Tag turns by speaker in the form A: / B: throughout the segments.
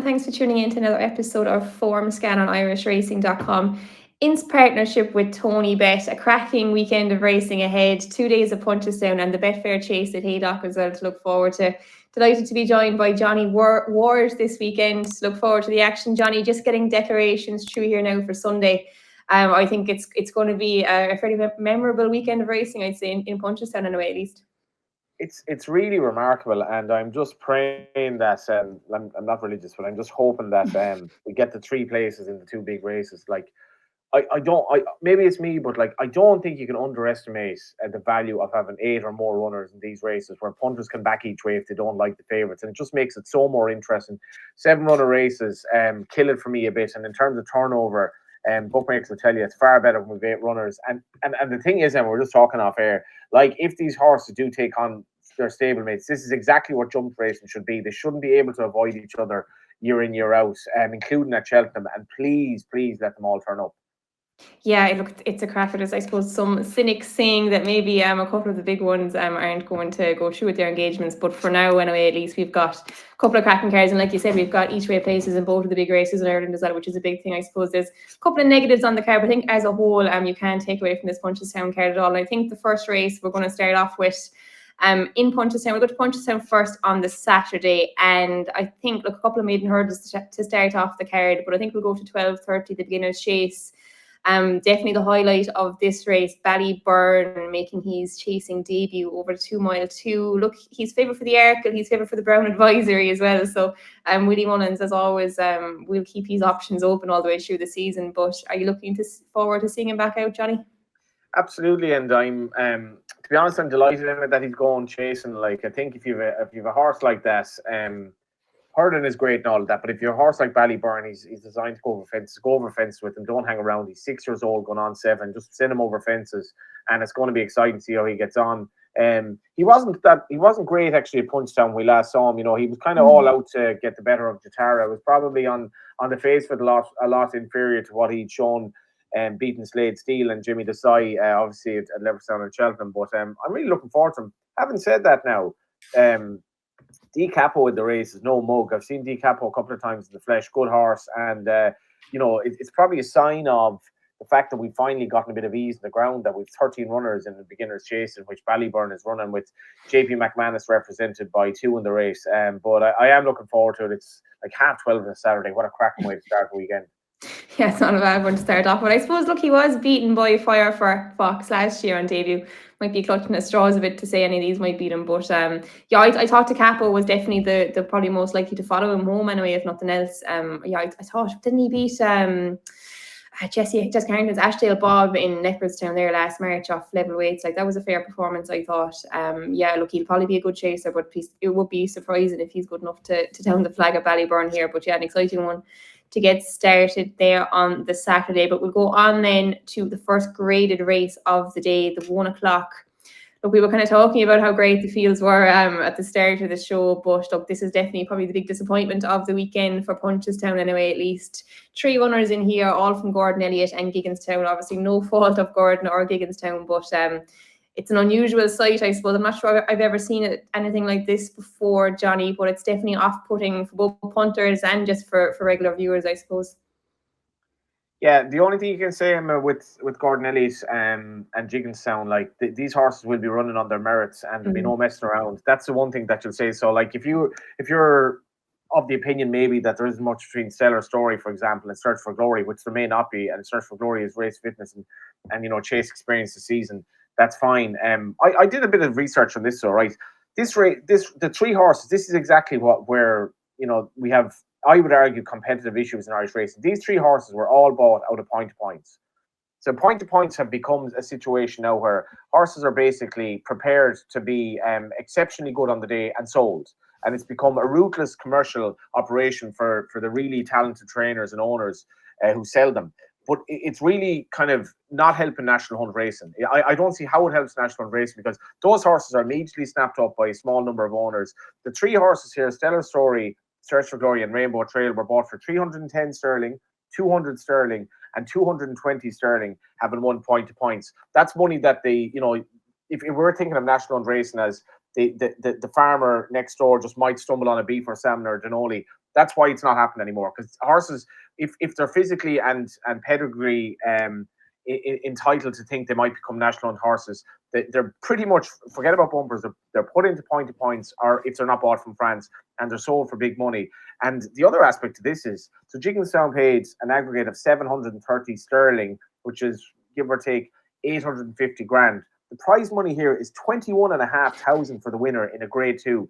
A: thanks for tuning in to another episode of Formscan on irishracing.com. In partnership with Tony Bet, a cracking weekend of racing ahead, 2 days of Punchestown and the Betfair chase at Haydock as well to look forward to. Delighted to be joined by Johnny Ward this weekend. Look forward to the action. Johnny, just getting declarations through here now for Sunday. I think it's going to be a fairly memorable weekend of racing, I'd say, in Punchestown anyway, at least.
B: It's really remarkable, and I'm just praying that I'm not religious, but I'm just hoping that we get the three places in the two big races. Like I maybe it's me, but like I don't think you can underestimate the value of having 8 or more runners in these races, where punters can back each way if they don't like the favourites, and it just makes it so more interesting. 7-runner races kill it for me a bit, and in terms of turnover, bookmakers will tell you it's far better when we've 8 runners. And the thing is, and we're just talking off air, like if these horses do take on their stablemates, this is exactly what jump racing should be. They shouldn't be able to avoid each other year in, year out, including at Cheltenham. And please let them all turn up.
A: Yeah, look, it's a cracker. There's, I suppose, some cynics saying that maybe a couple of the big ones aren't going to go through with their engagements. But for now, anyway, at least we've got a couple of cracking cards. And like you said, we've got each way places in both of the big races in Ireland as well, which is a big thing, I suppose. There's a couple of negatives on the card, but I think as a whole, you can't take away from this Punchestown card at all. And I think the first race we're going to start off with in Punchestown. We'll go to Punchestown first on the Saturday, and I think, look, a couple of maiden hurdles to start off the card, but I think we'll go to 12:30, the beginner's chase. Definitely the highlight of this race, Ballyburn making his chasing debut over the 2 mile 2. Look, he's favoured for the Arkle, he's favoured for the Brown Advisory as well. So Willie Mullins, as always, will keep his options open all the way through the season. But are you looking forward to seeing him back out, Johnny?
B: Absolutely, and I'm to be honest, I'm delighted in it that he's going chasing. Like, I think if you've a horse like that, hurdling is great and all of that, but if you're a horse like Ballyburn, he's designed to go over fences with him. Don't hang around. He's 6 years old, going on 7. Just send him over fences, and it's going to be exciting to see how he gets on. He wasn't great actually at Punchestown when we last saw him. You know, he was kind of all out to get the better of Jatara. It was probably on the face of it a lot inferior to what he'd shown. Beating Slade Steele and Jimmy Desai, obviously at Leverstown and Cheltenham. But I'm really looking forward to him. Having said that now, D Capo in the race is no mug. I've seen D Capo a couple of times in the flesh. Good horse, and it's probably a sign of the fact that we've finally gotten a bit of ease in the ground, that we've 13 runners in the beginner's chase, in which Ballyburn is running with JP McManus represented by 2 in the race. But I am looking forward to it. It's like 12:30 on a Saturday. What a cracking way to start the weekend.
A: Yeah, it's not a bad one to start off. But I suppose, look, he was beaten by Fire for Fox last year on debut. Might be clutching at straws a bit to say any of these might beat him. But yeah, I thought Capo was definitely the probably most likely to follow him home anyway, if nothing else. Yeah, I thought, didn't he beat Jesse Carrington's Ashdale Bob in Leopardstown there last March off level weights? Like, that was a fair performance, I thought. Yeah, look, he'll probably be a good chaser, but it would be surprising if he's good enough to down the flag at Ballyburn here. But yeah, an exciting one to get started there on the Saturday. But we'll go on then to the first graded race of the day, the 1 o'clock. Look, we were kind of talking about how great the fields were at the start of the show, but look, this is definitely probably the big disappointment of the weekend for Punchestown anyway, at least. 3 runners in here, all from Gordon Elliott and Gigginstown. Obviously no fault of Gordon or Gigginstown, but it's an unusual sight, I suppose. I'm not sure I've ever seen anything like this before, Johnny, but it's definitely off-putting for both punters and just for regular viewers, I suppose.
B: Yeah, the only thing you can say, Emma, with Gordon Elliott and Gigginstown, like these horses will be running on their merits, and there'll be no messing around. That's the one thing that you'll say. So, like, if you're of the opinion maybe that there isn't much between Stellar Story, for example, and Search for Glory, which there may not be, and Search for Glory is race fitness and chase experience this season, that's fine. I did a bit of research on this, so right. The 3 horses, this is exactly where we have, I would argue, competitive issues in Irish racing. These 3 horses were all bought out of point-to-points. So point-to-points have become a situation now where horses are basically prepared to be exceptionally good on the day and sold. And it's become a ruthless commercial operation for the really talented trainers and owners who sell them. But it's really kind of not helping National Hunt Racing. I don't see how it helps National Hunt Racing, because those horses are immediately snapped up by a small number of owners. The 3 horses here, Stellar Story, Search for Glory and Rainbow Trail, were bought for 310 sterling, 200 sterling and 220 sterling, having won point-to-points. That's money that they, if we're thinking of National Hunt Racing as the farmer next door just might stumble on a beef or salmon or Denoli, That's why it's not happening anymore, because horses, if they're physically and pedigree entitled to think they might become national owned horses, they're pretty much, forget about bumpers, they're put into point to points, or if they're not bought from France, and they're sold for big money. And the other aspect to this is, so Jigginstown paid an aggregate of 730 sterling, which is give or take 850 grand. The prize money here is 21,500 for the winner in a grade 2.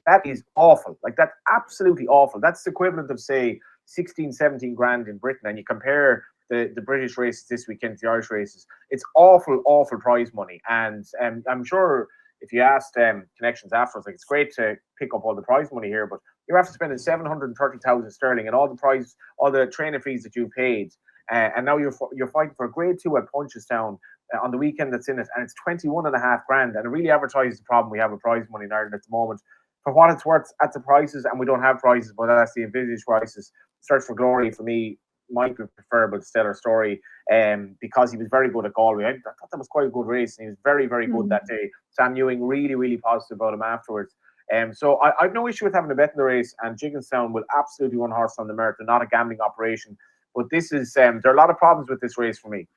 B: That is awful. Like, that's absolutely awful. That's the equivalent of, say, 16, 17 grand in Britain. And you compare the British races this weekend to the Irish races, it's awful, awful prize money. And I'm sure if you asked connections afterwards, like, it's great to pick up all the prize money here, but you're after spending 730,000 sterling and all the trainer fees that you paid. And now you're fighting for a grade 2 at Punchestown on the weekend that's in it, and it's 21.5 grand. And it really advertises the problem we have with prize money in Ireland at the moment. For what it's worth at the prices, and we don't have prices, but that's the envisaged prices. Search for Glory for me might be preferable to Stellar Story, because he was very good at Galway. I thought that was quite a good race, and he was very, very good that day. Sam Ewing really, really positive about him afterwards. So I've no issue with having a bet in the race, and Jigginstown will absolutely run horse on the merit. They're not a gambling operation, but this is there are a lot of problems with this race for me.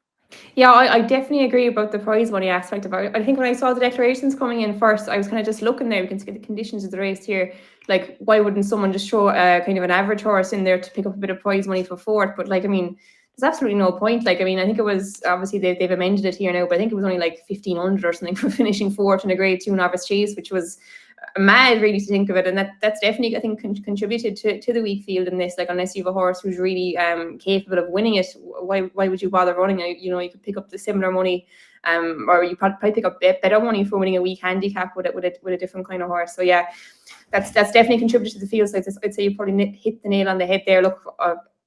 A: Yeah, I definitely agree about the prize money aspect of it. I think when I saw the declarations coming in first, I was kind of just looking there. We can see the conditions of the race here. Like, why wouldn't someone just throw kind of an average horse in there to pick up a bit of prize money for fourth? But like, I mean, there's absolutely no point. Like, I mean, I think it was, obviously they've amended it here now, but I think it was only like 1,500 or something for finishing fourth in a grade 2 novice chase, which was mad really to think of it. And that's definitely, I think, contributed to the weak field in this. Like, unless you have a horse who's really capable of winning it, why would you bother running it? You know, you could pick up the similar money, or you probably pick up better money for winning a weak handicap with a different kind of horse. So yeah, that's definitely contributed to the field size. I'd say you probably hit the nail on the head there. Look,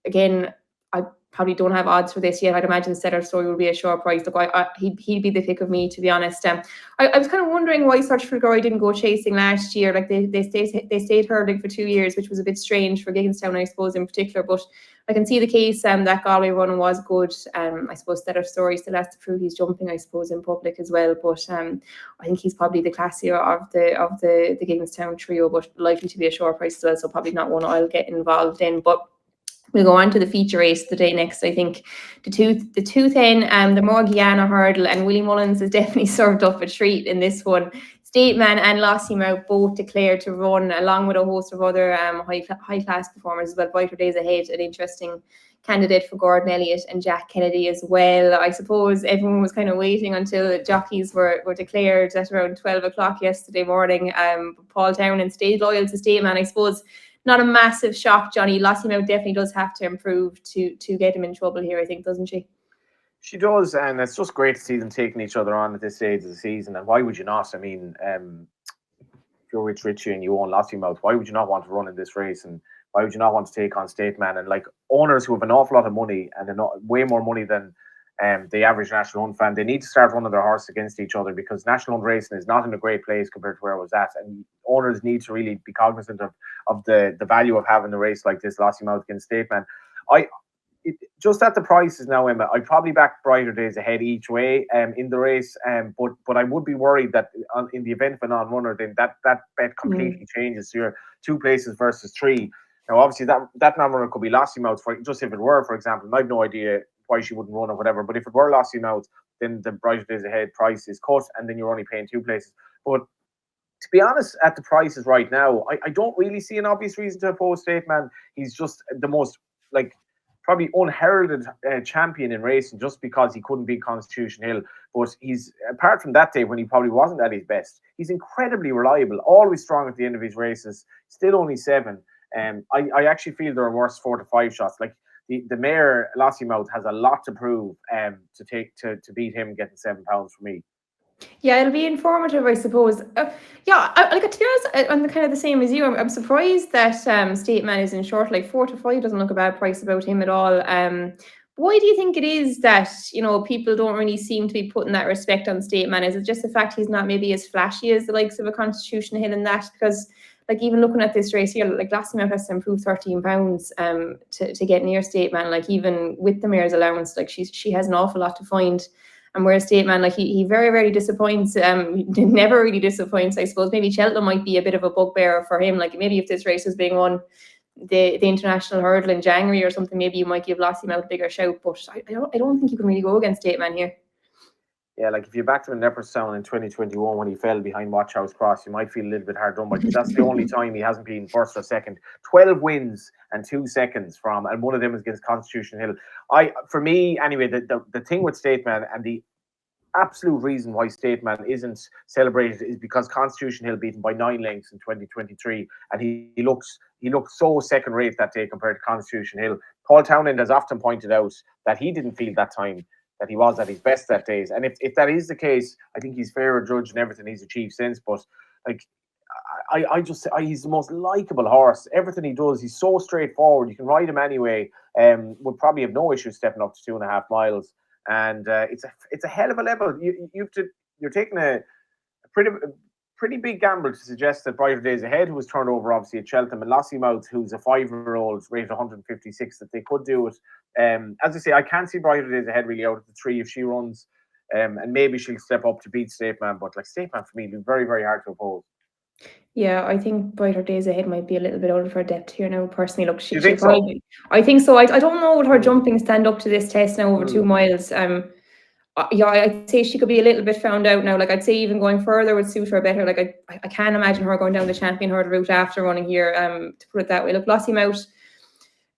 A: again, I probably don't have odds for this yet. I'd imagine Stellar Story will be a short price. Look, he'd be the pick of me, to be honest. I was kind of wondering why Search for Glory didn't go chasing last year. Like, they stayed hurdling for 2 years, which was a bit strange for Gigginstown, I suppose, in particular. But I can see the case. That Galway run was good. I suppose Stellar Story still has to prove he's jumping, I suppose, in public as well. But I think he's probably the classier of the Gigginstown trio, but likely to be a short price as well. So probably not one I'll get involved in. But we'll go on to the feature race the day next. I think the 210, the Morgiana Hurdle, and Willie Mullins has definitely served up a treat in this one. Stateman and Lassie Mouth both declared to run, along with a host of other high class performers as well. Brighter Days Ahead, an interesting candidate for Gordon Elliott, and Jack Kennedy as well. I suppose everyone was kind of waiting until jockeys were declared at around 12 o'clock yesterday morning. Paul Townend stayed loyal to Stateman. I suppose not a massive shock, Johnny. Lassie Mouth definitely does have to improve to get him in trouble here, I think, doesn't she?
B: She does, and it's just great to see them taking each other on at this stage of the season. And why would you not? I mean, if you're Rich Ritchie and you own Lassie Mouth, why would you not want to run in this race? And why would you not want to take on Stateman? And like, owners who have an awful lot of money, and way more money than the average national hunt fan, they need to start running their horse against each other, because national hunt racing is not in a great place compared to where it was at. And owners need to really be cognizant of the value of having a race like this, Lassie Mouth against Stateman. Just at the prices now, Emma, I'd probably back Brighter Days Ahead each way in the race. But I would be worried that in the event of a non-runner, then that bet completely changes. So you're 2 places versus 3. Now, obviously, that non-runner could be Lassie Mouth, just if it were, for example. And I have no idea why she wouldn't run or whatever. But if it were Lassie Mouth, then the Brighter Days Ahead price is cut, and then you're only paying 2 places. But to be honest, at the prices right now, I don't really see an obvious reason to oppose Stateman. He's just the most, like, probably unheralded champion in racing, just because he couldn't beat Constitution Hill. But he's, apart from that day when he probably wasn't at his best, he's incredibly reliable, always strong at the end of his races, still only 7. I actually feel there are worse 4 to 5 shots. Like, the mare Lassie Mouth has a lot to prove to beat him, getting £7 for me.
A: Yeah, it'll be informative, I suppose. To be honest, I'm kind of the same as you. I'm surprised that Stateman is in short. Like, 4 to 5 doesn't look a bad price about him at all. Why do you think it is that, you know, people don't really seem to be putting that respect on Stateman? Is it just the fact he's not maybe as flashy as the likes of a Constitution Hill and that? Because, like, even looking at this race here, like, Lassie Mouth has to improve £13 to get near Stateman. Like, even with the mare's allowance, like, she has an awful lot to find. And whereas Stateman, like, he very rarely disappoints, never really disappoints, I suppose. Maybe Cheltenham might be a bit of a bugbear for him. Like, maybe if this race was being won the international hurdle in January or something, maybe you might give Lossiemouth a bigger shout. But I don't think you can really go against State Man here.
B: Yeah, like if you backed him in Leopardstown in 2021 when he fell behind Watchhouse Cross, you might feel a little bit hard done by, because that's the only time he hasn't been first or second. 12 wins and 2 seconds from, and one of them was against Constitution Hill. For me, anyway, the thing with State Man, and the absolute reason why State Man isn't celebrated, is because Constitution Hill beat him by 9 lengths in 2023, and he looks so second rate that day compared to Constitution Hill. Paul Townend has often pointed out that he didn't feel that time that he was at his best that days. And if that is the case, I think he's fairer judge in everything he's achieved since. But like, he's the most likable horse. Everything he does, he's so straightforward. You can ride him anyway. Would probably have no issue stepping up to 2.5 miles. And it's a hell of a level. You're taking a pretty big gamble to suggest that Brighter Days Ahead, who was turned over obviously at Cheltenham, and Lossiemouth, who's a 5-year-old rated 156, that they could do it. As I say, I can't see Brighter Days Ahead really out of the 3 if she runs, and maybe she'll step up to beat State Man. But like, State Man for me will be very, very hard to oppose.
A: Yeah, I think Brighter Days Ahead might be a little bit out of her depth here now. Personally, look,
B: you think so?
A: I think so. I don't know would her jumping stand up to this test now over 2 miles. Yeah, I'd say she could be a little bit found out now. Like, I'd say even going further would suit her better. Like, I can't imagine her going down the champion hurdle route after running here, to put it that way. Look, Lossiemouth,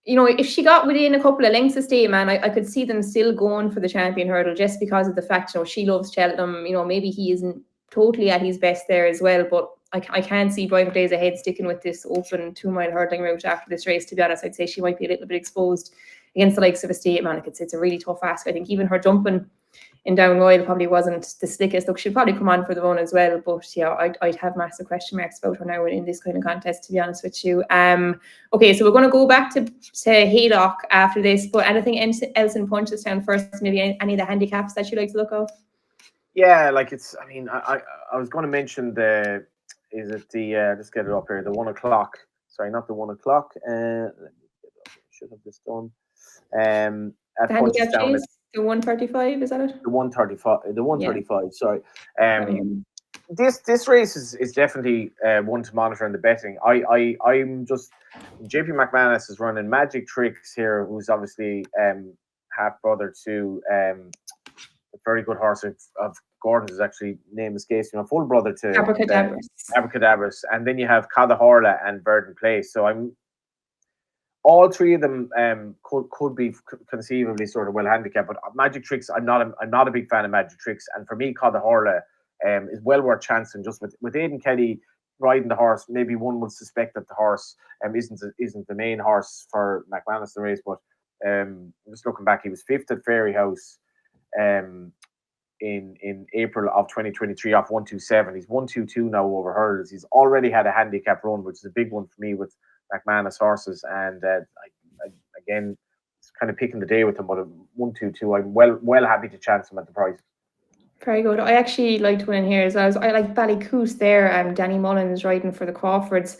A: you know, if she got within a couple of lengths of State Man, I could see them still going for the champion hurdle, just because of the fact, you know, she loves Cheltenham. You know, maybe he isn't totally at his best there as well, but I can't see Brighter Days Ahead sticking with this open 2-mile hurdling route after this race. To be honest, I'd say she might be a little bit exposed against the likes of a State Man. It's a really tough ask. I think even her jumping in Down Royal probably wasn't the slickest. Look, she'd probably come on for the run as well, but yeah, I'd have massive question marks about her now in this kind of contest, to be honest with you. Okay, so we're going to go back to Haydock after this, but anything else in Punchestown first? Maybe any of the handicaps that you like to look at?
B: Yeah, like I mean, I was going to mention just get it up here, the 1 o'clock. Sorry, not the 1 o'clock. Let me get it up. Should have this done. At
A: the handicap chase, the 135, is that it?
B: The 135. The 135. Yeah. Sorry. This race is definitely one to monitor in the betting. I'm just, JP McManus is running Magic Tricks here, who's obviously half brother to a very good horse of Gordon's, is actually name escapes me. Full brother to Abracadabras. And then you have Cadahorla and Verdant Place. So all 3 of them could be conceivably sort of well handicapped. But Magic Tricks, I'm not a big fan of Magic Tricks. And for me, Cadahorla is well worth chancing. Just with Aidan Kelly riding the horse, maybe one would suspect that the horse isn't the main horse for McManus in the race. But just looking back, he was 5th at Fairy House in April of 2023 off 127. He's 122 now over hurdles. He's already had a handicap run, which is a big one for me with McManus horses. And again, it's kind of picking the day with him, but 122, I'm well happy to chance him at the price.
A: Very good. I actually liked one in here as well. I like Ballycoos there. Danny Mullins riding for the Crawfords.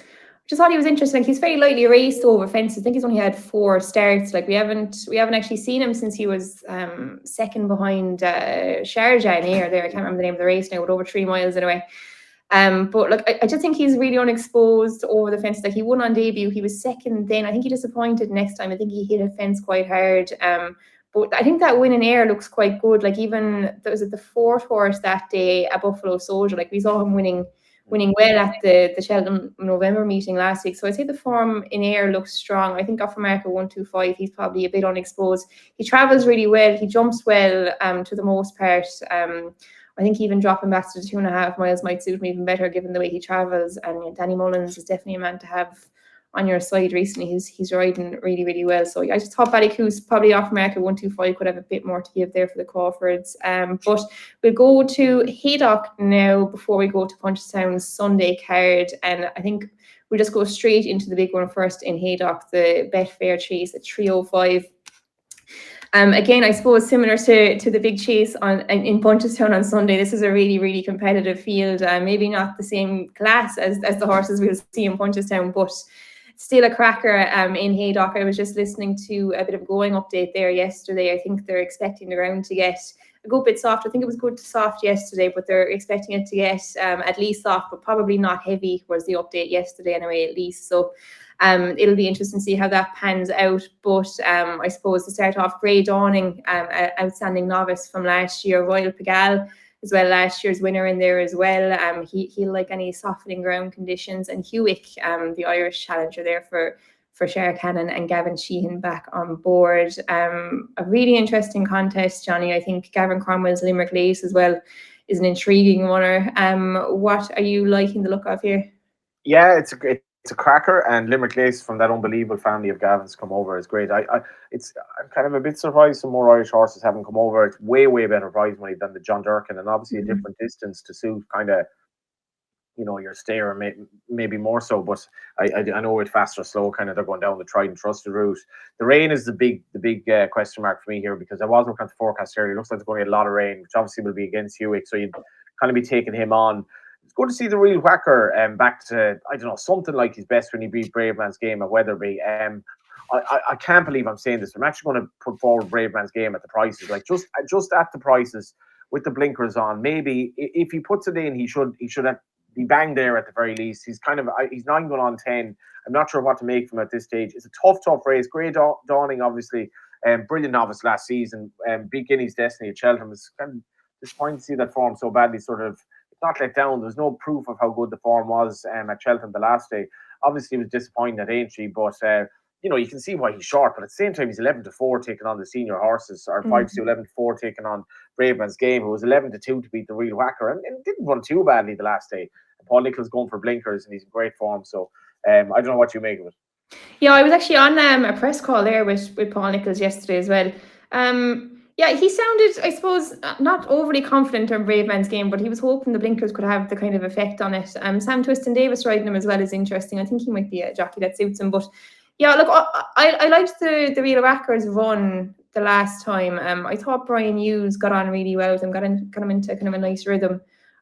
A: Just thought he was interesting. Like, he's very lightly raced over fences. I think he's only had 4 starts. Like, we haven't actually seen him since he was second behind Sharjah in Ayr there. I can't remember the name of the race now, but over 3 miles anyway. But look, I just think he's really unexposed over the fences. Like, he won on debut. He was second then. I think he disappointed next time. I think he hit a fence quite hard. But I think that win in Ayr looks quite good. Like, even there was the 4th horse that day, a Buffalo Soldier. Like, we saw him winning well at the Cheltenham November meeting last week. So I'd say the form in Ayr looks strong. I think off America 125, he's probably a bit unexposed. He travels really well. He jumps well to the most part. I think even dropping back to the 2.5 miles might suit him even better given the way he travels. And Danny Mullins is definitely a man to have on your side recently. He's riding really, really well. So I just thought Ballycoos, probably off America 125, could have a bit more to give there for the Crawfords. But we'll go to Haydock now before we go to Punchestown's Sunday card. And I think we'll just go straight into the big one first in Haydock, the Betfair chase at 305. Again, I suppose similar to the big chase in Punchestown on Sunday, this is a really, really competitive field. Maybe not the same class as the horses we'll see in Punchestown, but still a cracker in Haydock. I was just listening to a bit of a going update there yesterday. I think they're expecting the ground to get a good bit soft. I think it was good to soft yesterday, but they're expecting it to get at least soft, but probably not heavy, was the update yesterday anyway, at least. So it'll be interesting to see how that pans out. But I suppose to start off, Grey Dawning, outstanding novice from last year, Royal Pigalle as well, last year's winner in there as well. He'll like any softening ground conditions. And Hewick, the Irish challenger there for Shara Cannon and Gavin Sheehan back on board. A really interesting contest, Johnny. I think Gavin Cromwell's Limerick Lace as well is an intriguing winner. What are you liking the look of here?
B: Yeah, it's a cracker, and Limerick Lace from that unbelievable family of Gavins come over is great. I'm kind of a bit surprised some more Irish horses haven't come over. It's way better prize money than the John Durkan, and obviously a different distance to suit kind of, you know, your stayer, maybe more so. But I know with fast or slow, kind of they're going down the tried and trusted route. The rain is the big question mark for me here, because I was looking at the forecast here. It looks like there's going to be a lot of rain, which obviously will be against Hewick, so you'd kind of be taking him on. It's good to see the real whacker back to, I don't know, something like his best when he beat Brave Man's Game at Weatherby. I can't believe I'm saying this. I'm actually going to put forward Brave Man's Game at the prices, like just at the prices with the blinkers on. Maybe if he puts it in, he should be bang there at the very least. He's 9 going on 10. I'm not sure what to make from him at this stage. It's a tough race. Grey Dawning, obviously, brilliant novice last season. Beat Guinea's Destiny at Cheltenham. It's kind of disappointing to see that form so badly sort of not let down. There's no proof of how good the form was at Cheltenham the last day. Obviously, it was disappointing at Aintree, but you know, you can see why he's short. But at the same time, he's 11-4 taking on the senior horses, or 5-2, 11-4 taking on Brave Man's Game, who was 11-2 to beat the real whacker, and didn't run too badly the last day. And Paul Nicholls going for blinkers, and he's in great form. So I don't know what you make of it.
A: Yeah, I was actually on a press call there with Paul Nicholls yesterday as well. Yeah, he sounded, I suppose, not overly confident on Brave Man's Game, but he was hoping the blinkers could have the kind of effect on it. Sam Twiston-Davis riding him as well is interesting. I think he might be a jockey that suits him. But yeah, look, I liked the Real Whackers run the last time. I thought Brian Hughes got on really well with him, got him into kind of a nice rhythm.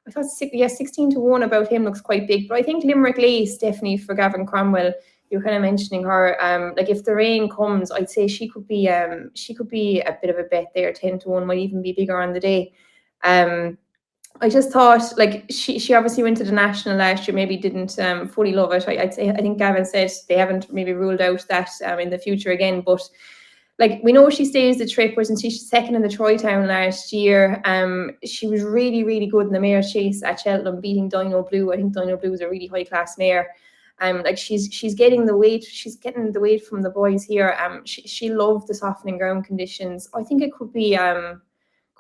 A: I thought, 16-1 about him looks quite big. But I think Limerick Lace, definitely for Gavin Cromwell. You're kind of mentioning her. Like if the rain comes, I'd say she could be a bit of a bet there. 10-1 might even be bigger on the day. I just thought, like, she obviously went to the national last year, maybe didn't fully love it. I think Gavin said they haven't maybe ruled out that in the future again, but like we know she stays the trip, wasn't she? She's second in the Troytown last year. She was really good in the mare chase at Cheltenham, beating Dino Blue. I think Dino Blue is a really high class mare. Like she's getting the weight. She's getting the weight from the boys here. She loved the softening ground conditions. I think it could be a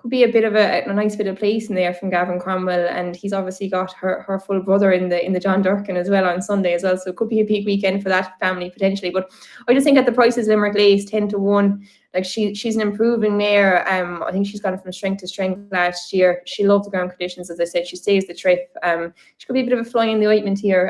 A: bit of a nice bit of place in there from Gavin Cromwell, and he's obviously got her full brother in the John Durkan as well on Sunday as well. So it could be a big weekend for that family potentially. But I just think at the prices, Limerick Lace 10-1. Like she's an improving mare. I think she's gone from strength to strength last year. She loved the ground conditions, as I said. She stays the trip. She could be a bit of a fly in the ointment here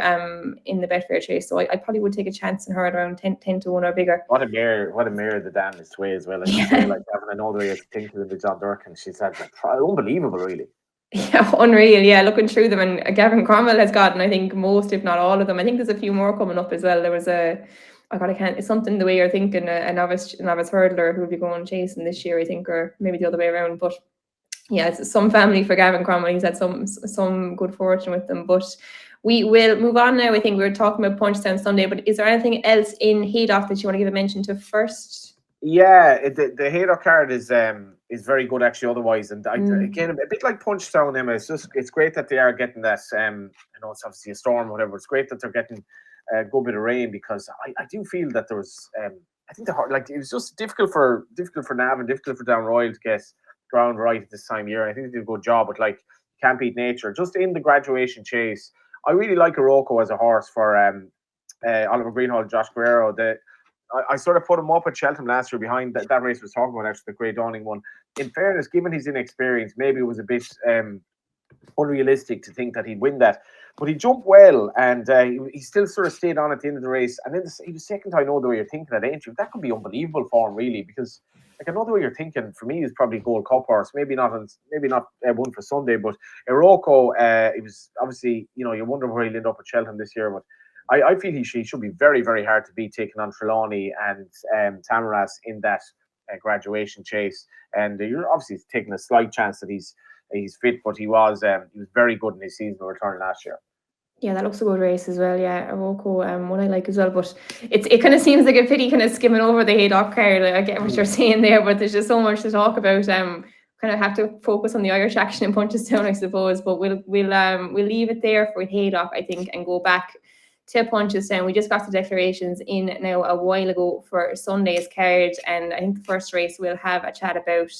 A: in the Betfair chase. So I probably would take a chance on her at around 10-1 or bigger.
B: What a mare the Dan is sway as well. Like, yeah. Like having another way of thinking of the John Durkan. She's had unbelievable, really.
A: Yeah, unreal. Yeah, looking through them, and Gavin Cromwell has gotten, I think, most, if not all of them. I think there's a few more coming up as well. There was it's something the way you're thinking, a novice hurdler who will be going chasing this year, I think, or maybe the other way around. But yeah, it's some family for Gavin Cromwell. He's had some good fortune with them. But we will move on now. I think we were talking about Punchestown Sunday, but is there anything else in Haydock that you want to give a mention to first?
B: Yeah, the Haydock card is very good actually. Otherwise, and again, a bit like Punchestown, Emma. It's great that they are getting that. I know it's obviously a storm, or whatever. It's great that they're getting a good bit of rain, because I do feel that there was. I think it was just difficult for Nav and difficult for Down Royal to get ground right at this time of year. I think they did a good job, but like can't beat nature. Just in the graduation chase, I really like Iroko as a horse for Oliver Greenhalgh, Josh Guerrero. I sort of put him up at Cheltenham last year behind that race was talking about, actually, the Grey Dawning one. In fairness, given his inexperience, maybe it was a bit unrealistic to think that he'd win that. But he jumped well, and he still sort of stayed on at the end of the race. And then he was second. I know the way you're thinking at Aintree. That could be unbelievable for him, really, because like another way you're thinking for me is probably Gold Cup horse. Maybe not one for Sunday, but Iroko. It was obviously, you wonder where he'll end up at Cheltenham this year, but I feel he should be very, very hard to beat, taking on Trelawney and Tamaras in that graduation chase, and you're obviously taking a slight chance that he's fit, but he was very good in his season return last year.
A: Yeah, that looks a good race as well. Yeah, Aroko, one I like as well. But it kind of seems like a pity kind of skimming over the Haydock card. I get what you're saying there, but there's just so much to talk about. Kind of have to focus on the Irish action in Punchestown, I suppose. But we'll leave it there for Haydock, I think, and go back to Punchestown. We just got the declarations in now a while ago for Sunday's card, and I think the first race we'll have a chat about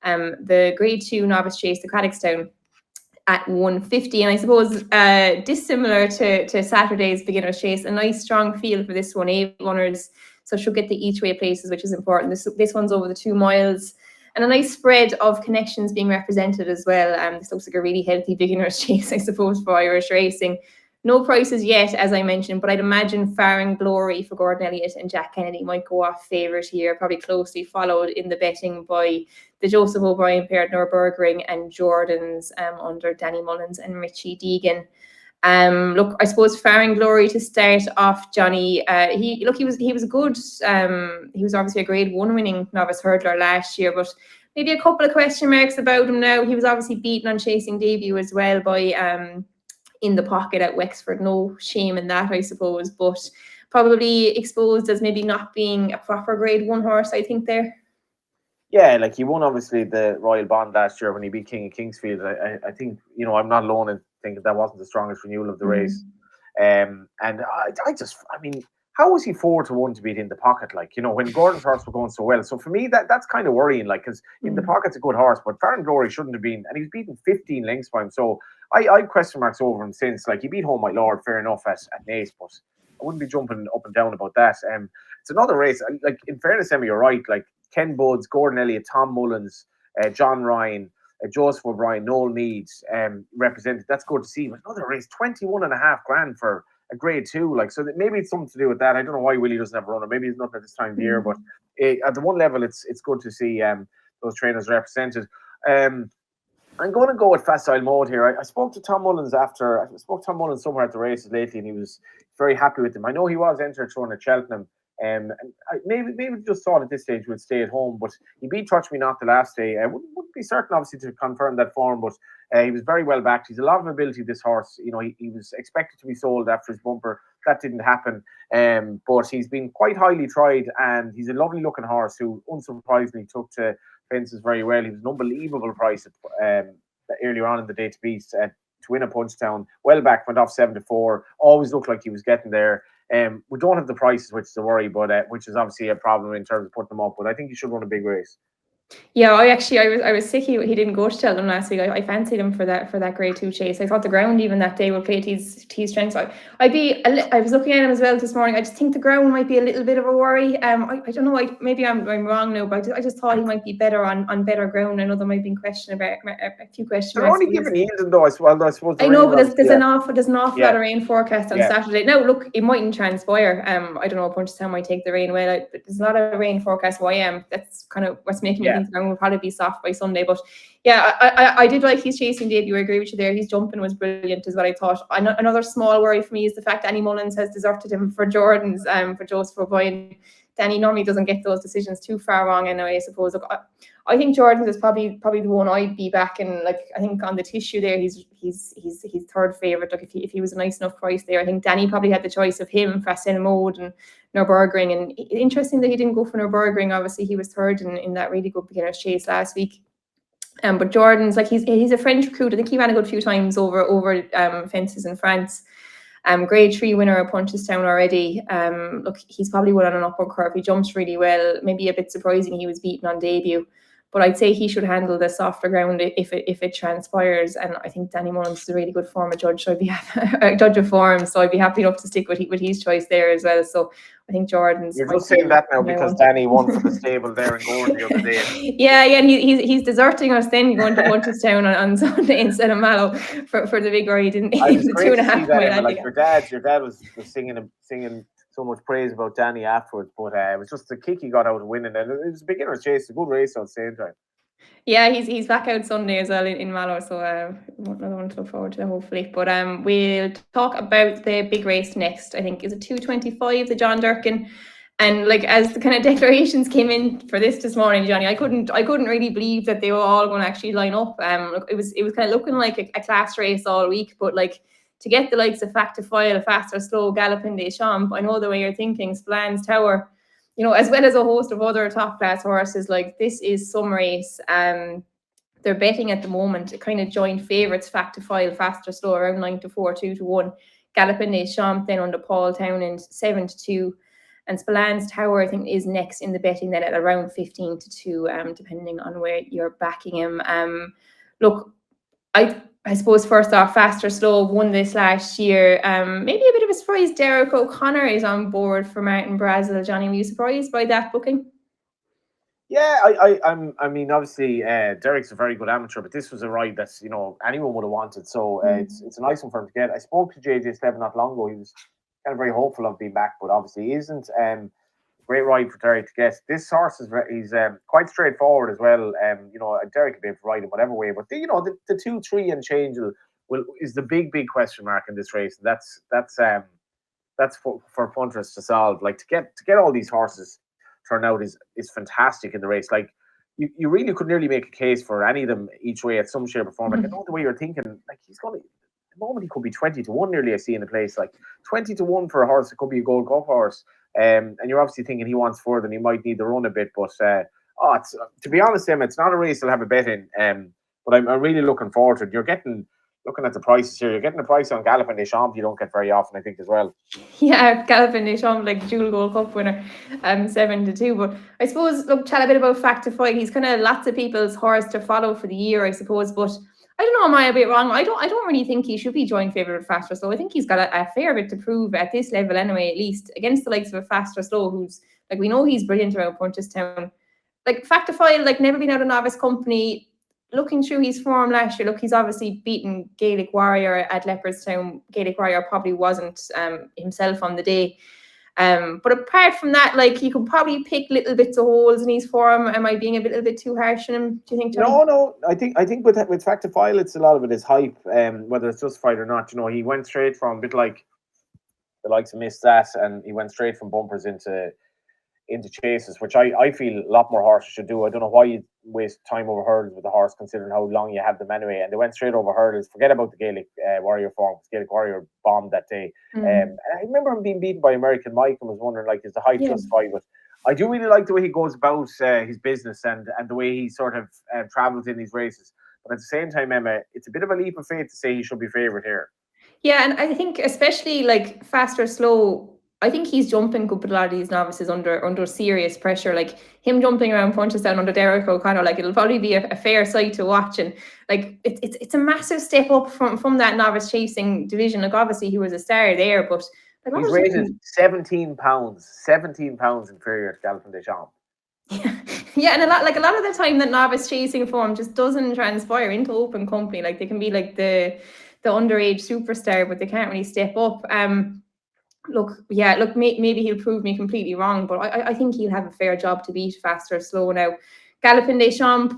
A: the Grade 2 Novice Chase, the Craddockstown, at 150, and I suppose dissimilar to Saturday's beginner's chase, a nice strong field for this one, 8 runners, so she'll get the each way places, which is important. This one's over the 2 miles, and a nice spread of connections being represented as well. This looks like a really healthy beginner's chase, I suppose, for Irish racing. No prices yet, as I mentioned, but I'd imagine Faring Glory for Gordon Elliott and Jack Kennedy might go off favourite here, probably closely followed in the betting by the Joseph O'Brien pair at Nürburgring and Jordan's under Danny Mullins and Richie Deegan. Look, I suppose Faring Glory to start off, Johnny. He was good. He was obviously a Grade 1 winning novice hurdler last year, but maybe a couple of question marks about him now. He was obviously beaten on chasing debut as well by In the Pocket at Wexford. No shame in that, I suppose, but probably exposed as maybe not being a proper Grade 1 horse, I think, there.
B: Yeah, like he won obviously the Royal Bond last year when he beat King of Kingsfield. I think, I'm not alone in thinking that wasn't the strongest renewal of the race. And I mean, how was he 4-1 to beat In the Pocket? Like, when Gordon's horse were going so well. So for me, that's kind of worrying, like, because In the Pocket's a good horse, but Faring Glory shouldn't have been, and he was beaten 15 lengths by him. So I question marks over him since. Like, he beat Home My Lord, fair enough, at Naas, but I wouldn't be jumping up and down about that. It's another race. Like, in fairness, Emma, you're right. Like, Ken Budds, Gordon Elliott, Tom Mullins, John Ryan, Joseph O'Brien, Noel Mead represented. That's good to see. But another race, 21.5 grand for a Grade 2. Like, so that maybe it's something to do with that. I don't know why Willie doesn't have a runner. Maybe he's nothing at this time of the year. But at the one level, it's good to see those trainers represented. I'm going to go with Facile Mode here. I spoke to Tom Mullins somewhere at the races lately, and he was very happy with him. I know he was entered throwing at Cheltenham. And maybe just thought at this stage would stay at home, but he beat Touch Me Not the last day. I wouldn't be certain, obviously, to confirm that form, but he was very well backed. He's a lot of ability, this horse. He was expected to be sold after his bumper. That didn't happen, but he's been quite highly tried, and he's a lovely looking horse who, unsurprisingly, took to fences very well. He was an unbelievable price earlier on in the day to beat to win a Punchestown. Well back, went off 7-4. Always looked like he was getting there. We don't have the prices, which is a worry, but which is obviously a problem in terms of putting them up. But I think he should run a big race.
A: Yeah, I was sick he didn't go to Cheltenham last week. I fancied him for that Grade 2 chase. I thought the ground even that day would play to his strengths. I was looking at him as well this morning. I just think the ground might be a little bit of a worry. I don't know. Maybe I'm wrong now, but I just thought he might be better on better ground. I know there might be a few questions.
B: They're only giving Eildon though, I suppose.
A: I know, but there's an awful lot of rain forecast on Saturday. Now, look, it mightn't transpire. I don't know. Punchestown might take the rain well. But there's a lot of rain forecast. That's kind of what's making me think the ground will probably be soft by Sunday. But yeah, I did like his chasing debut. I agree with you there. His jumping was brilliant, is what I thought. Another small worry for me is the fact Danny Mullins has deserted him for Jordan's, for Joseph O'Brien. Danny normally doesn't get those decisions too far wrong anyway, I suppose. Look, I think Jordan's is probably the one I'd be backing. Like, I think on the tissue there, he's third favourite. Like, if he was a nice enough price there, I think Danny probably had the choice of him, Facile Mode, and Nürburgring. And interesting that he didn't go for Nürburgring. Obviously, he was third in that really good beginner's chase last week. But Jordan's, like, he's a French recruit. I think he ran a good few times over fences in France. Grade 3 winner of Punchestown already. Look, he's probably won on an upward curve. He jumps really well. Maybe a bit surprising he was beaten on debut, but I'd say he should handle the softer ground if it transpires. And I think Danny Mullins is a really good form judge, so I'd be a judge of form. So I'd be happy enough to stick with his choice there as well. So I think Jordan's.
B: You're just saying that now because Danny won for the stable there in Gordon the other day.
A: Yeah, and he's deserting us then, going to Punchestown on Sunday instead of Mallow for the big ride in the 2.5 mile.
B: Like your dad was singing so much praise about Danny afterwards, but it was just the kick he got out of winning, and it was a beginner's chase, a good race at the same time.
A: Yeah, he's back out Sunday as well in Mallow, so another one to look forward to, hopefully. But we'll talk about the big race next. I think is it 2:25, the John Durkan. And like as the kind of declarations came in for this morning, Johnny, I couldn't really believe that they were all going to actually line up. Look, it was kind of looking like a class race all week, but like to get the likes of Factifile, Fast or Slow, Galloping Des Champs, I know the way you're thinking, Spillane Tower, you know, as well as a host of other top class horses. Like this is some race. They're betting at the moment, kind of joint favourites, Factifile, Fast or Slow, around 9 to 4, 2 to 1. Galloping Des Champs then under Paul Townend, 7 to 2. And Spillane's Tower, I think, is next in the betting then at around 15 to 2, depending on where you're backing him. Look, I suppose first off, Fast or Slow won this last year. Maybe a bit of a surprise. Derek O'Connor is on board for Martin Brazil. Johnny, were you surprised by that booking?
B: Yeah, I mean, obviously, Derek's a very good amateur, but this was a ride that's anyone would have wanted. So it's a nice one for him to get. I spoke to JJ Steven not long ago. He was kind of very hopeful of being back, but obviously he isn't. Great ride for Derek to get. This horse he's quite straightforward as well. Derek can be able to ride in whatever way, but the 2, 3 and change is the big question mark in this race. And that's for punters to solve. Like to get all these horses turned out is fantastic in the race. Like you really could nearly make a case for any of them each way at some shape or form. Like I know the way you're thinking, like he's gonna. At the moment he could be 20 to 1 nearly. I see in the place like 20 to 1 for a horse. It could be a Gold Cup horse. And you're obviously thinking he wants further and he might need to run a bit. But it's to be honest, Emma, it's not a race I'll have a bet in. But I'm really looking forward to it. Looking at the prices here, you're getting a price on Galloping Des Champs you don't get very often, I think, as well.
A: Yeah, Galloping Des Champs, like dual Gold Cup winner, 7 to 2. But I suppose, look, chat a bit about Factify. He's kind of lots of people's horse to follow for the year, I suppose. But I don't know, am I a bit wrong? I don't really think he should be joint favourite with Fast or Slow. I think he's got a fair bit to prove at this level anyway, at least against the likes of a Fast or Slow, who's like, we know he's brilliant around Punchestown. Like Factify, like never been out of novice company. Looking through his form last year, look, he's obviously beaten Gaelic Warrior at Leopardstown. Gaelic Warrior probably wasn't himself on the day. But apart from that, like he could probably pick little bits of holes in his form. Am I being a little bit too harsh on him? Do you think, Johnny?
B: No. I think with Factifile, it's a lot of it is hype. Whether it's justified or not, he went straight from a bit like the likes of Miss That, and he went straight from bumpers into chases, which I feel a lot more horses should do. I don't know why you waste time over hurdles with the horse, considering how long you have them anyway. And they went straight over hurdles. Forget about the Gaelic Warrior form. Gaelic Warrior bombed that day. And I remember him being beaten by American Mike and was wondering, like, is the hype justified? But I do really like the way he goes about his business and the way he sort of travels in these races. But at the same time, Emma, it's a bit of a leap of faith to say he should be favourite here.
A: Yeah, and I think especially like Fast or Slow, I think he's jumping could put a lot of these novices under serious pressure. Like him jumping around Punchestown under Derek O'Connor, like it'll probably be a fair sight to watch. And like it's a massive step up from that novice chasing division. Like obviously he was a star there, but like,
B: he's rated £17 inferior to Galloping Des Champs.
A: Yeah, and a lot of the time that novice chasing form just doesn't transpire into open company. Like they can be like the underage superstar, but they can't really step up. Maybe he'll prove me completely wrong, but I think he'll have a fair job to beat Fast or Slow now. Galloping Des Champs,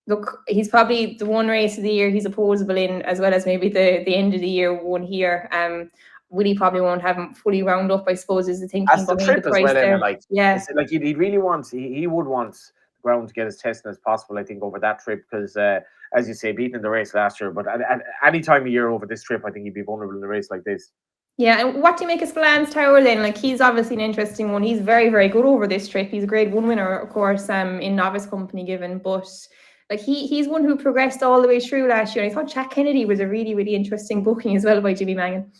A: look, he's probably the one race of the year he's opposable in, as well as maybe the end of the year one here. Willie probably won't have him fully wound up, I suppose, is the thinking.
B: That's the trip as well, Emma. Like,
A: yeah,
B: like he really wants, he would want the ground to get as testing as possible, I think, over that trip, because as you say, beating the race last year, but at any time of year over this trip, I think he'd be vulnerable in a race like this.
A: Yeah, and what do you make of Spillane's Tower then? Like he's obviously an interesting one. He's very, very good over this trip. He's a Grade 1 winner, of course, in novice company given, but like he's one who progressed all the way through last year. I thought Jack Kennedy was a really, really interesting booking as well by Jimmy Mangan.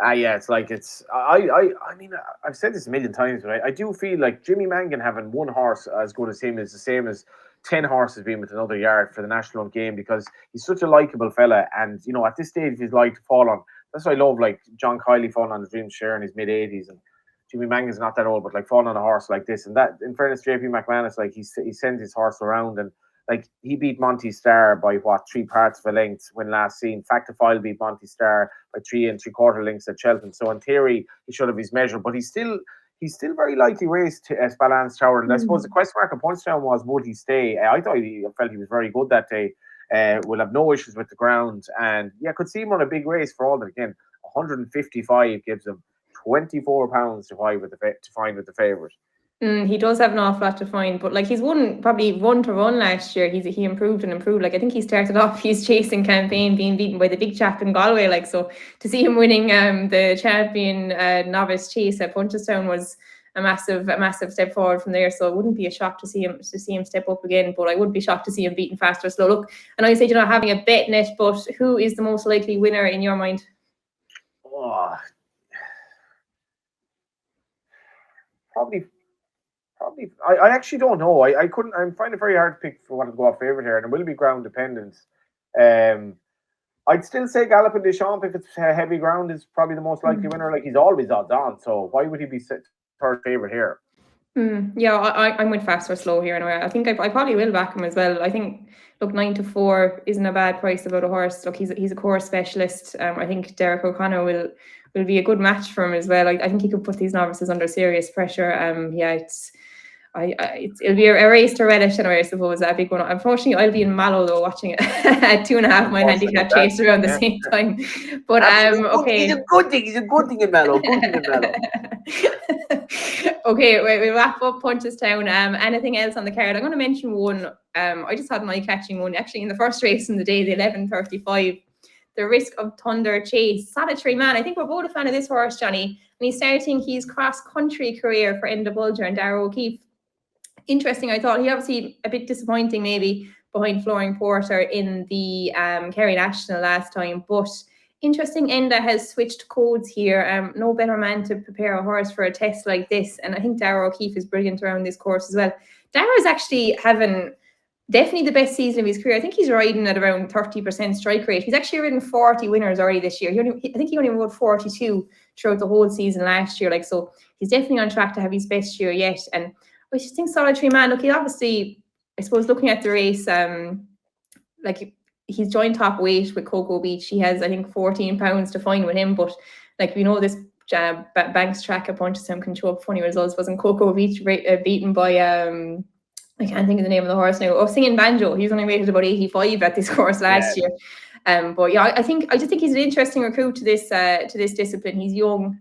B: Yeah, it's like I mean, I've said this a million times, but I do feel like Jimmy Mangan having one horse as good as him is the same as 10 horses being with another yard for the national game, because he's such a likable fella, and at this stage he's like to fall on. That's why I love like John Kiley falling on the Dream Share in his mid-80s, and Jimmy Mangan's not that old, but like falling on a horse like this, and that, in fairness, JP McManus, like he sends his horse around, and like he beat Monty Star by 3 parts of a length when last seen. Factifile beat Monty Star by 3 3/4 lengths at Cheltenham. So in theory, he should have his measure, but he's still very likely raced to Spillane's Tower. And I suppose the question mark at Punchestown was, would he stay? I felt he was very good that day. Will have no issues with the ground, and could see him on a big race for all that. Again, 155 gives him £24 to find with the favourite.
A: He does have an awful lot to find, but like he's probably won to run last year. He improved and improved. Like I think he started off his chasing campaign being beaten by the big chap in Galway. Like so, to see him winning the champion novice chase at Punchestown was a massive step forward from there. So it wouldn't be a shock to see him step up again. But I would be shocked to see him beaten fast or slow. Look, I know you said you're not having a bet net, but who is the most likely winner in your mind?
B: Oh, probably. I actually don't know. I couldn't. I'm finding it very hard to pick for one to go off favourite here, and it will be ground dependent. I'd still say Galopin Deschamps, if it's heavy ground, is probably the most likely winner. Like he's always odds on, so why would he be third favourite here?
A: Yeah, I'm with fast or slow here anyway. I think I probably will back him as well. I think look 9-4 isn't a bad price about a horse. Look, he's a course specialist. I think Derek O'Connor will be a good match for him as well. I think he could put these novices under serious pressure. It'll be a race to relish anyway, I suppose, that big one. Unfortunately, I'll be in Mallow though, watching it at 2.5 mile handicap chase around the same time. But okay,
B: he's a good thing in Mallow.
A: Okay, we'll wrap up Punchestown. Anything else on the card? I'm going to mention one. I just had an eye-catching one actually in the first race in the day, the 11:35. The Risk of Thunder Chase. Solitary Man. I think we're both a fan of this horse, Johnny. And he's starting his cross-country career for Enda Bulger and Darragh O'Keefe. Interesting, I thought. He obviously a bit disappointing maybe behind Flooring Porter in the Kerry National last time. But interesting, Enda has switched codes here. No better man to prepare a horse for a test like this. And I think Darragh O'Keefe is brilliant around this course as well. Darragh is actually having definitely the best season of his career. I think he's riding at around 30% strike rate. He's actually ridden 40 winners already this year. I think he only rode 42 throughout the whole season last year. Like so, he's definitely on track to have his best year yet. And I just think Solitary Man. Look, he obviously, I suppose, looking at the race, like he's joined top weight with Cocoa Beach. He has, I think, £14 to find with him. But like we know, this Banks track at Punchestown can show up funny results. Wasn't Cocoa Beach beaten by I can't think of the name of the horse now. Oh, Singing Banjo. He's only rated about 85 at this course last year. But yeah, I just think he's an interesting recruit to this discipline. He's young.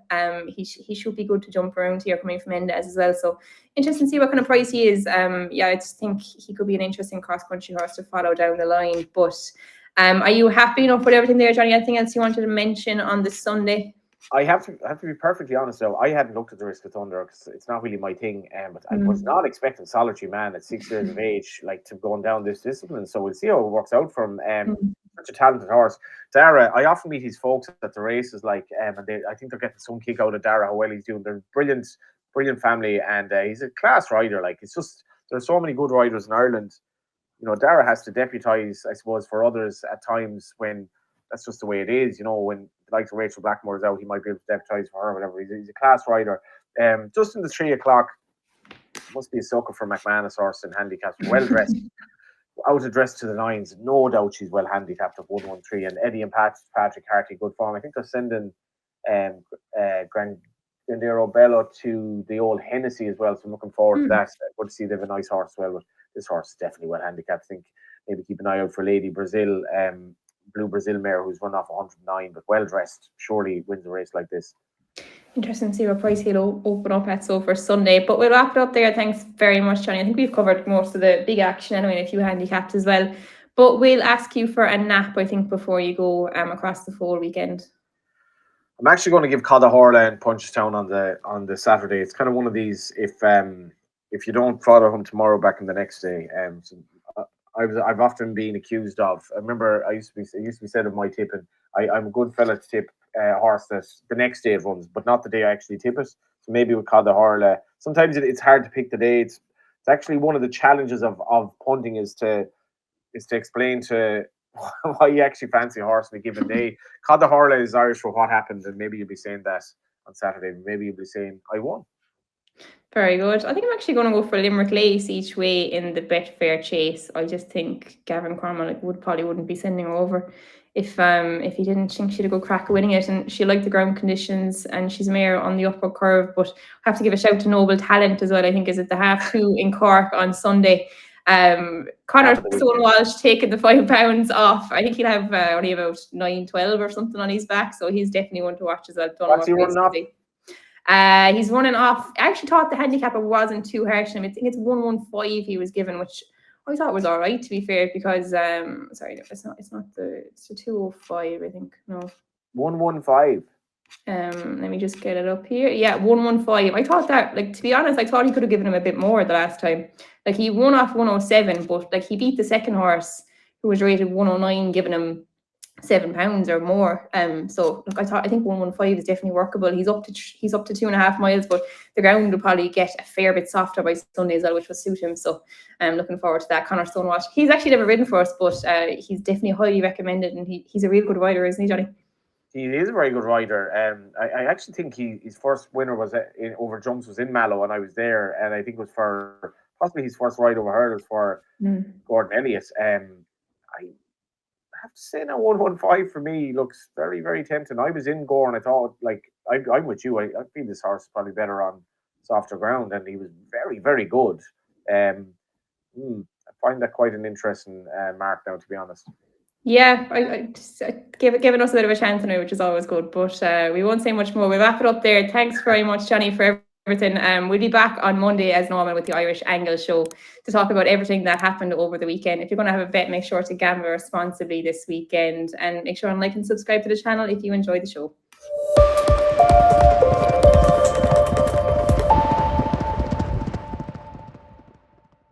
A: He should be good to jump around here coming from Endez as well. So interesting to see what kind of price he is. I just think he could be an interesting cross-country horse to follow down the line. But are you happy enough with everything there, Johnny? Anything else you wanted to mention on this Sunday?
B: I have to be perfectly honest though. I hadn't looked at the Risk of Thunder because it's not really my thing. But I was not expecting Solitary Man at 6 years of age, like to going down this discipline. So we'll see how it works out from such a talented horse. Darragh, I often meet these folks at the races, like, and I think they're getting some kick out of Darragh, how well he's doing. They're brilliant family, and he's a class rider. Like it's just there's so many good riders in Ireland. You know, Darragh has to deputise, I suppose, for others at times when that's just the way it is. You know, when like Rachel Blackmore is out, he might be able to deputise for her or whatever. He's a class rider. Just in the 3 o'clock, must be a sucker for McManus horse and handicaps. Well dressed, out of dress to the nines. No doubt she's well handicapped at 113. And Eddie and Patrick Harty, good form. I think they're sending Grandero Bello to the old Hennessy as well. So I'm looking forward to that. Good to see they have a nice horse as well. But this horse is definitely well handicapped. I think maybe keep an eye out for Lady Brazil. Blue Brazil mare who's run off 109 but well dressed, surely wins a race like this.
A: Interesting to see what price he'll open up at for Sunday. But we'll wrap it up there. Thanks very much, Johnny. I think we've covered most of the big action anyway, and a few handicaps as well. But we'll ask you for a nap, I think, before you go across the full weekend.
B: I'm actually going to give Codahorla and Punchestown on the Saturday. It's kind of one of these, if you don't follow him tomorrow, back in the next day. So I've often been accused of. I remember it used to be said of my tipping. I'm a good fella to tip a horse that the next day it runs, but not the day I actually tip it. So maybe with Codahorla, sometimes it's hard to pick the day. It's actually one of the challenges of punting is to explain to why you actually fancy a horse on a given day. Codahorla is Irish for what happened, and maybe you'll be saying that on Saturday. Maybe you'll be saying I won.
A: Very good. I think I'm actually going to go for Limerick Lace each way in the Betfair chase. I just think Gavin Cromwell wouldn't be sending her over if he didn't think she'd a good crack at winning it, and she liked the ground conditions, and she's a mare on the upper curve. But I have to give a shout to Noble Talent as well. I think is at the 2:30 in Cork on Sunday. Conor Stonewalsh taking the £5 off. I think he'll have only about 9-12 or something on his back, so he's definitely one to watch as well.
B: What's he running off?
A: He's running off. I actually thought the handicapper wasn't too harsh on him. I think it's 115 he was given, which I thought was all right, to be fair, because sorry, it's a 205, I think. No.
B: 115.
A: Let me just get it up here. Yeah, 115. I thought that, like, to be honest, I thought he could have given him a bit more the last time. Like, he won off 107, but like he beat the second horse who was rated 109, giving him £7 or more. So look, I think 115 is definitely workable. He's up to 2.5 miles, but the ground will probably get a fair bit softer by Sunday as well, which will suit him. So I'm looking forward to that. Connor Stonewatch. He's actually never ridden for us, but he's definitely highly recommended, and he's a real good rider, isn't he, Johnny?
B: He is a very good rider. I actually think his first winner was over jumps was in Mallow, and I was there, and I think it was for possibly his first ride over hurdles for Gordon Elliott. I have to say now 115 for me looks very, very tempting. I was in Gore and I thought, like, I'm with you. I feel this horse is probably better on softer ground, and he was very, very good. I find that quite an interesting mark now, to be honest.
A: Yeah, I just giving us a bit of a chance now, which is always good. But we won't say much more. We'll wrap it up there. Thanks very much, Johnny, for everything. We'll be back on Monday as normal with the Irish Angle Show to talk about everything that happened over the weekend. If you're going to have a bet, make sure to gamble responsibly this weekend, and make sure and like and subscribe to the channel if you enjoy the show.